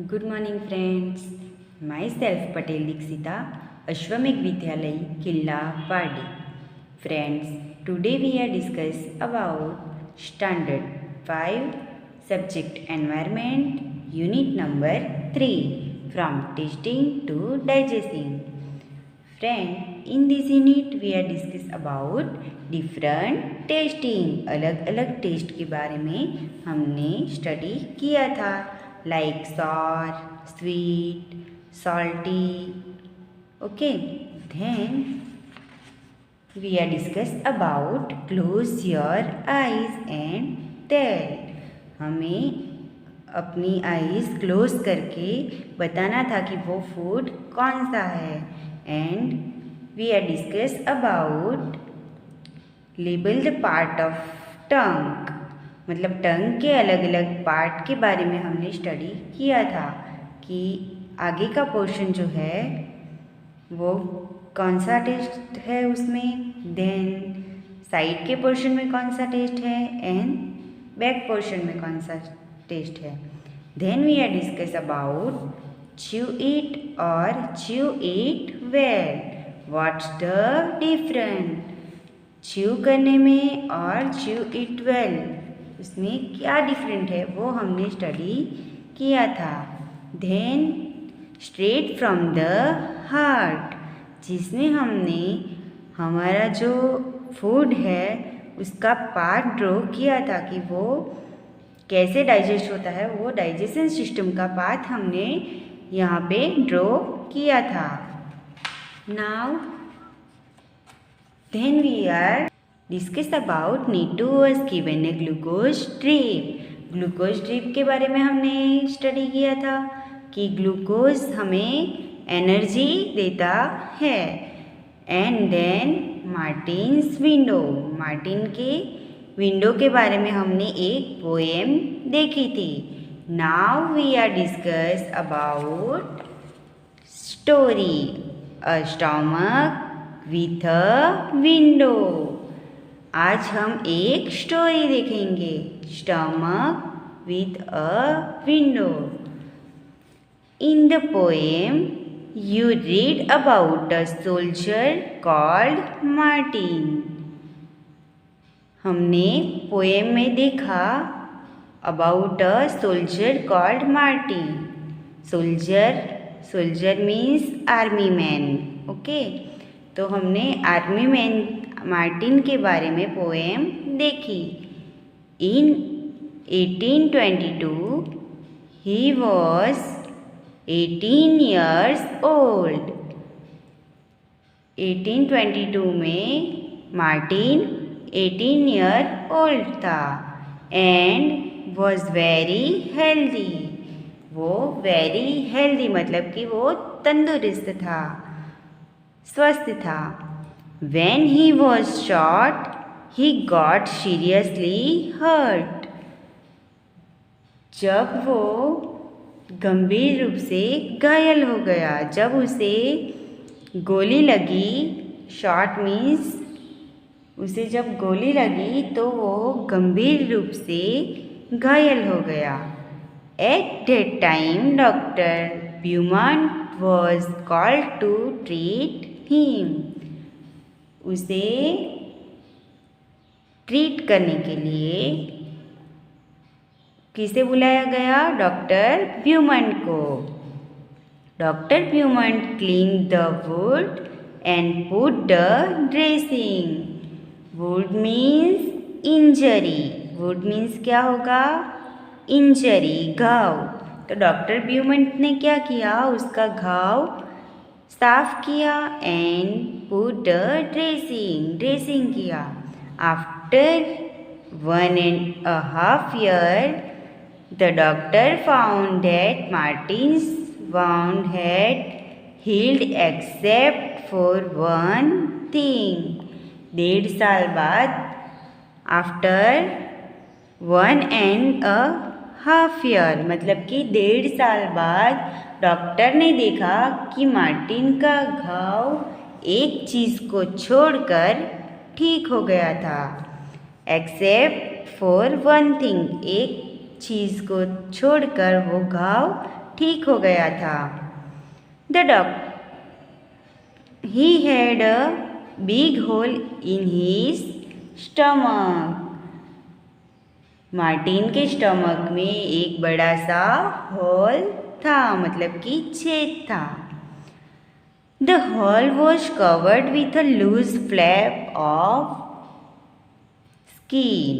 Good morning, friends. Myself Patel Dixita, Ashwamik Vidyalay, Killa, Pardi. Friends, today we are discuss about Standard 5, Subject Environment, Unit number 3, from tasting to digesting. Friend, in this unit we are discuss about different tasting. अलग अलग test के बारे में हमने study किया था, like sour, sweet, salty. Okay, then we are discuss about close your eyes and tell. हमें अपनी आईज क्लोज करके बताना था कि वो फूड कौन सा है. And we are discuss about label the part of tongue, मतलब टंग के अलग अलग पार्ट के बारे में हमने स्टडी किया था कि आगे का पोर्शन जो है वो कौन सा टेस्ट है उसमें, देन साइड के पोर्शन में कौन सा टेस्ट है एंड बैक पोर्शन में कौन सा टेस्ट है. Then we are discuss about chew it और chew it well. What's the different chew करने में और च्यू इट वेल, उसमें क्या डिफरेंट है वो हमने स्टडी किया था. Then straight from the heart, जिसमें हमने हमारा जो फूड है उसका पार्ट ड्रॉ किया था कि वो कैसे डाइजेस्ट होता है, वो डाइजेशन सिस्टम का पार्ट हमने यहाँ पे ड्रॉ किया था. Now then we are discuss about Neetu was given a glucose drip. Glucose drip के बारे में हमने स्टडी किया था कि ग्लूकोज हमें एनर्जी देता है. And then Martin's window, Martin के विंडो के बारे में हमने एक पोएम देखी थी. Now we are discuss about story a stomach with a window. आज हम एक स्टोरी देखेंगे, stomach with a window. In the poem you read about a soldier called Martin. हमने पोएम में देखा about a soldier called Martin. Soldier means army man. Okay, तो हमने army man Martin के बारे में पोएम देखी. इन 1822 he was 18 years old. 1822 में मार्टिन 18 ईयर ओल्ड था. एंड वॉज वेरी हेल्दी, वो वेरी हेल्दी मतलब कि वो तंदुरुस्त था, स्वस्थ था. When he was shot, he got seriously hurt. जब वो गंभीर रूप से घायल हो गया, जब उसे गोली लगी, शॉट मीन्स उसे जब गोली लगी तो वो गंभीर रूप से घायल हो गया. At that time doctor Beaumont was called to treat him. उसे ट्रीट करने के लिए किसे बुलाया गया? डॉक्टर ब्यूमंट को. Doctor Beaumont clean the wound and put the dressing. Wound means injury, wound means क्या होगा? इंजरी, घाव. तो डॉक्टर ब्यूमंट ने क्या किया? उसका घाव साफ किया. एंड पुट द ड्रेसिंग किया. After 1.5 years the doctor found that Martin's wound had healed except for one thing. 1.5 साल बाद, आफ्टर 1.5 years मतलब कि 1.5 साल बाद डॉक्टर ने देखा कि मार्टिन का घाव एक चीज़ को छोड़कर ठीक हो गया था. एक्सेप्ट फॉर वन थिंग, एक चीज़ को छोड़कर वो घाव ठीक हो गया था। The doctor he had a big hole in his stomach. Martin के स्टमक में एक बड़ा सा होल था, मतलब कि छेद था। The hole was covered with a loose flap of skin.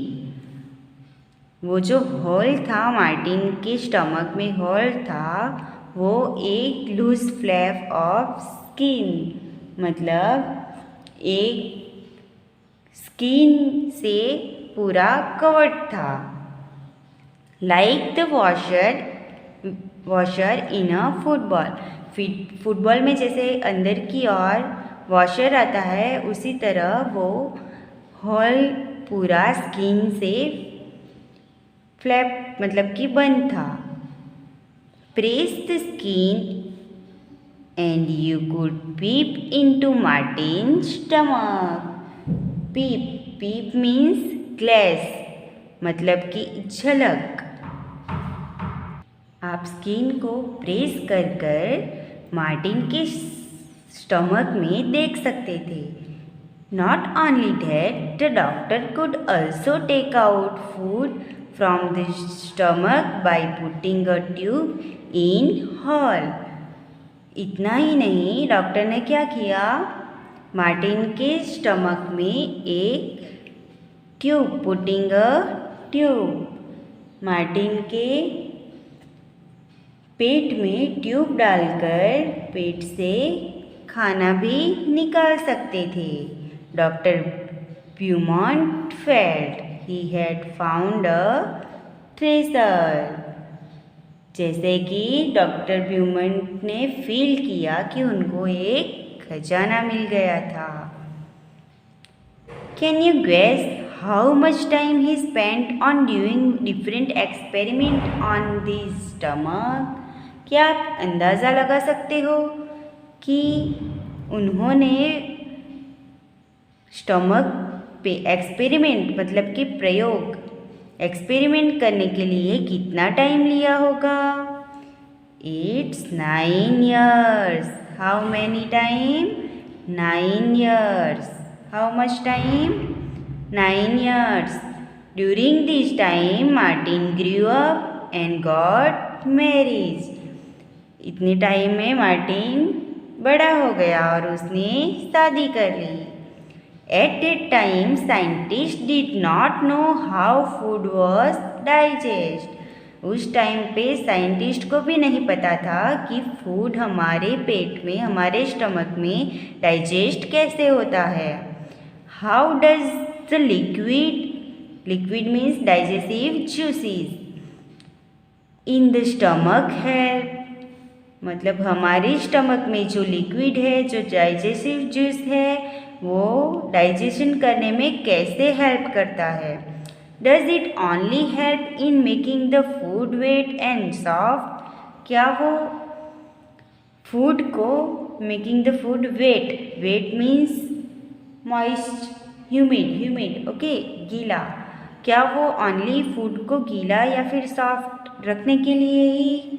वो जो होल था, मार्टिन के स्टमक में होल था, वो एक लूज फ्लैप ऑफ स्किन, मतलब एक स्किन से पूरा कवर्ड था। Like the washer in a football. Football में जैसे अंदर की ओर वॉशर आता है, उसी तरह वो होल पूरा स्किन से फ्लैप मतलब कि बंद था। Press the skin and you could peep into Martin's stomach. Peep means glass, मतलब कि झलक। आप स्किन को प्रेस कर कर मार्टिन के स्टमक में देख सकते थे। Not only that, the doctor could also take out food from the stomach by putting a tube in hole. इतना ही नहीं, डॉक्टर ने क्या किया, मार्टिन के स्टमक में एक tube, putting a tube, Martin के पेट में ट्यूब डालकर पेट से खाना भी निकाल सकते थे। Doctor Beaumont felt he had found a treasure. जैसे कि डॉक्टर ब्यूमॉन्ट ने फील किया कि उनको एक खजाना मिल गया था। Can you guess how much time he spent on doing different experiment on this stomach? क्या आप अंदाज़ा लगा सकते हो कि उन्होंने स्टमक पे एक्सपेरिमेंट मतलब कि प्रयोग एक्सपेरिमेंट करने के लिए कितना टाइम लिया होगा? It's 9 years. How many time? 9 years. How much time? 9 years. During this time, Martin grew up and got married. इतने टाइम में मार्टिन बड़ा हो गया और उसने शादी कर ली। At that time, scientists did not know how food was digested. उस टाइम पे साइंटिस्ट को भी नहीं पता था कि फूड हमारे पेट में, हमारे स्टमक में डाइजेस्ट कैसे होता है। How does the liquid means digestive juices in the stomach help, मतलब हमारे स्टमक में जो लिक्विड है, जो डाइजेसिव जूस है, वो डाइजेशन करने में कैसे हेल्प करता है? Does it only help in making the food wet and soft? क्या वो फूड को making the food wet means moist, humid, okay, गीला। क्या वो ओनली फूड को गीला या फिर सॉफ्ट रखने के लिए ही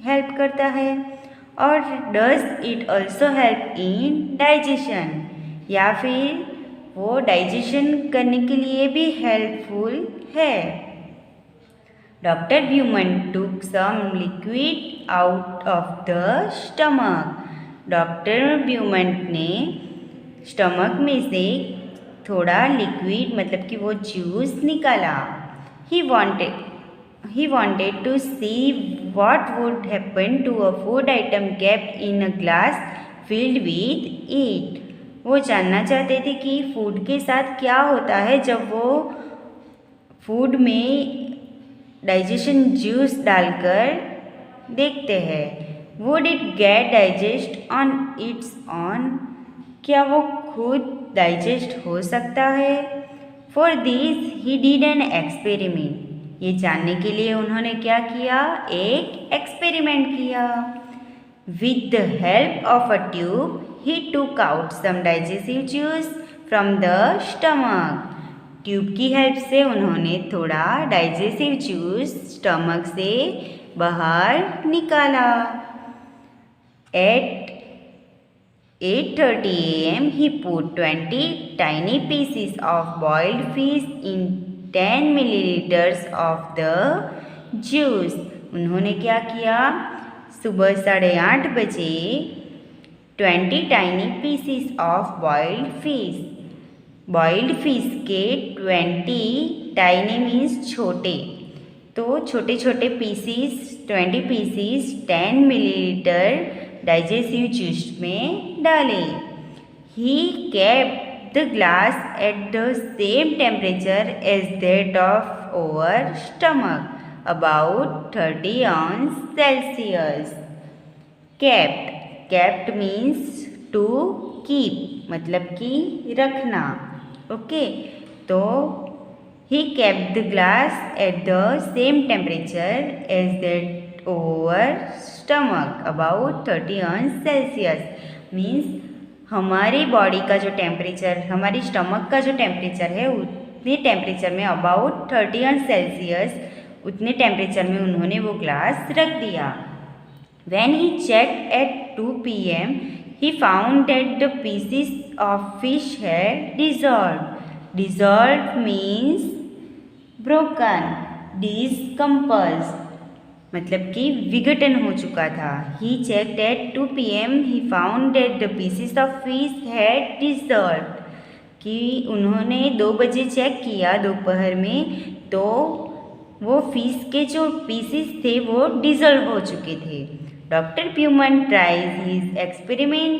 हेल्प करता है? और does it also help in digestion, या फिर वो डाइजेशन करने के लिए भी हेल्पफुल है? Doctor Beaumont took some liquid out of the stomach. Doctor Beaumont ने स्टमक में से थोड़ा लिक्विड मतलब कि वो जूस निकाला। ही wanted to see what would happen to a food item kept in a glass filled with it. वो जानना चाहते थे कि फूड के साथ क्या होता है जब वो फूड में डाइजेशन जूस डालकर देखते हैं। Would it get digest on it's on? क्या वो खुद डाइजेस्ट हो सकता है? For this he did an experiment. ये जानने के लिए उन्होंने क्या किया? एक एक्सपेरिमेंट किया। With the help of a tube he took out some digestive juice from the stomach. Tube की हेल्प से उन्होंने थोड़ा डाइजेसिव जूस स्टमक से बाहर निकाला। At 8:30 a.m. he put 20 tiny pieces of boiled fish in 10 milliliters of the juice. उन्होंने क्या किया? सुबह 8:30 बजे 20 tiny pieces of boiled fish. Boiled fish के 20 टाइनी मीन्स छोटे, तो छोटे छोटे pieces 20 pieces 10 millilitre digestive juice में डाले। ही kept the glass at the same temperature as that of our stomach, about 30°C. kept means to keep, मतलब कि रखना। ओके, तो he kept the glass at the same temperature as that over stomach, about 30°C. Means हमारी body का जो temperature, हमारी stomach का जो टेम्परेचर है उतने टेम्परेचर में, अबाउट 30°C, उतने टेम्परेचर में उन्होंने वो ग्लास रख दिया। When he checked at 2 p.m. he found that the pieces of fish had dissolved. Dissolved means broken, decomposed, मतलब कि विघटन हो चुका था। He checked at 2 p.m. he found that the pieces of fish had dissolved, कि उन्होंने 2 बजे check किया दोपहर में, तो वो फिश के जो पीसीस थे वो डिजॉल्व हो चुके थे। Doctor Beaumont tries his experiment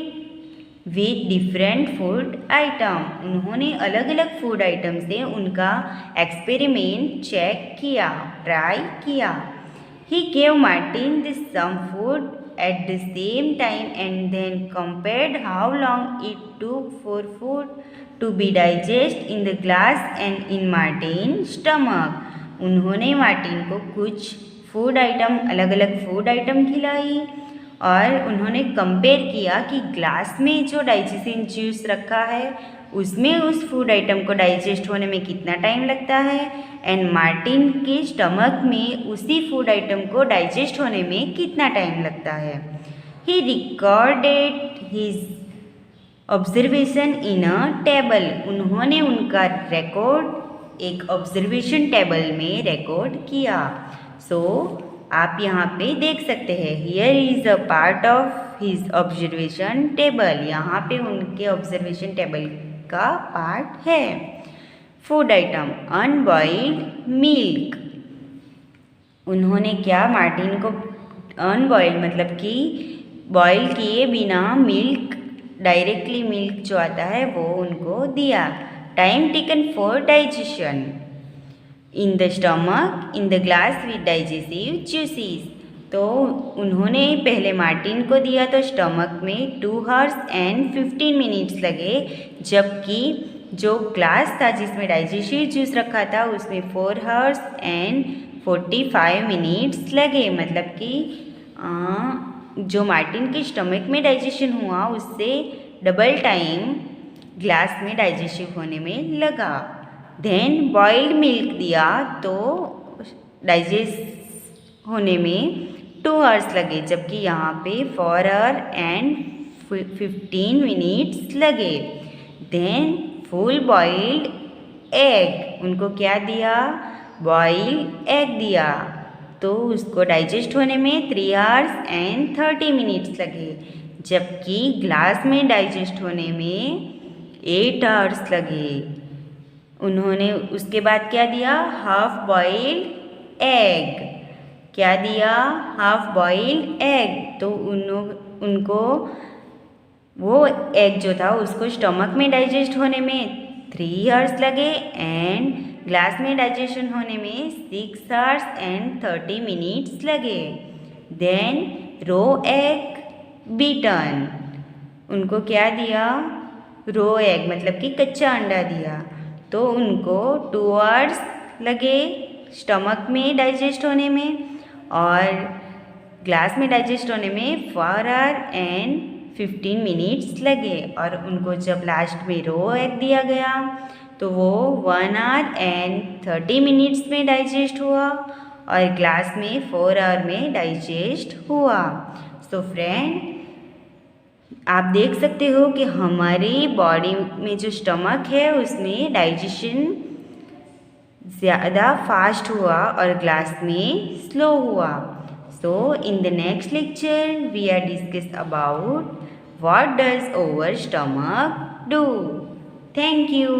with different food item. उन्होंने अलग अलग फूड आइटम से उनका एक्सपेरिमेंट चेक किया, ट्राई किया। He gave Martin some food at the same time and then compared how long it took for food to be digested in the glass and in Martin's stomach. उन्होंने Martin को कुछ food item, अलग अलग food item खिलाई और उन्होंने compare किया कि ग्लास में जो डाइजेशन जूस रखा है उसमें उस फूड आइटम को डाइजेस्ट होने में कितना टाइम लगता है, एंड मार्टिन के स्टमक में उसी फूड आइटम को डाइजेस्ट होने में कितना टाइम लगता है। He recorded his observation in a table. उन्होंने उनका रिकॉर्ड एक ऑब्जर्वेशन टेबल में रिकॉर्ड किया। सो आप यहाँ पे देख सकते हैं, here is a part of his observation table. यहाँ पे उनके ऑब्जर्वेशन टेबल का पार्ट है। Food item, unboiled milk. उन्होंने क्या, मार्टिन को अनबॉइल्ड मतलब कि बॉयल किए बिना मिल्क, डायरेक्टली मिल्क जो आता है वो उनको दिया। Time taken for digestion in the stomach in the glass with digestive juices. तो उन्होंने पहले मार्टिन को दिया तो स्टमक में 2 hours and 15 minutes लगे, जबकि जो ग्लास था जिसमें डाइजेस्टिव जूस रखा था उसमें 4 hours and 45 minutes लगे। मतलब कि जो मार्टिन के स्टमक में डाइजेशन हुआ उससे डबल टाइम ग्लास में डाइजेस्टिव होने में लगा। देन बॉइल्ड मिल्क दिया तो डाइजेस्ट होने में 2 hours लगे, जबकि यहाँ पे 4 hours and 15 minutes लगे। देन फुल बॉइल्ड एग, उनको क्या दिया, बॉइल्ड एग दिया, तो उसको डाइजेस्ट होने में 3 hours and 30 minutes लगे, जबकि ग्लास में डाइजेस्ट होने में 8 hours लगे। उन्होंने उसके बाद क्या दिया, हाफ बॉइल्ड एग। क्या दिया, हाफ बॉइल्ड एग। तो उनको वो एग जो था उसको स्टमक में डाइजेस्ट होने में 3 hours लगे एंड ग्लास में डाइजेशन होने में 6 hours and 30 minutes लगे। देन रो एग बीटन, उनको क्या दिया, रो एग मतलब कि कच्चा अंडा दिया, तो उनको 2 hours लगे स्टमक में डाइजेस्ट होने में और ग्लास में डाइजेस्ट होने में 4 hours and 15 minutes लगे। और उनको जब लास्ट में रो एग दिया गया तो वो 1 hour and 30 minutes में डाइजेस्ट हुआ और ग्लास में 4 आवर में डाइजेस्ट हुआ। सो फ्रेंड, आप देख सकते हो कि हमारी बॉडी में जो स्टमक है उसमें डाइजेशन ज़्यादा फास्ट हुआ और ग्लास में स्लो हुआ। So in the next lecture we are discuss about what does our stomach do. Thank you.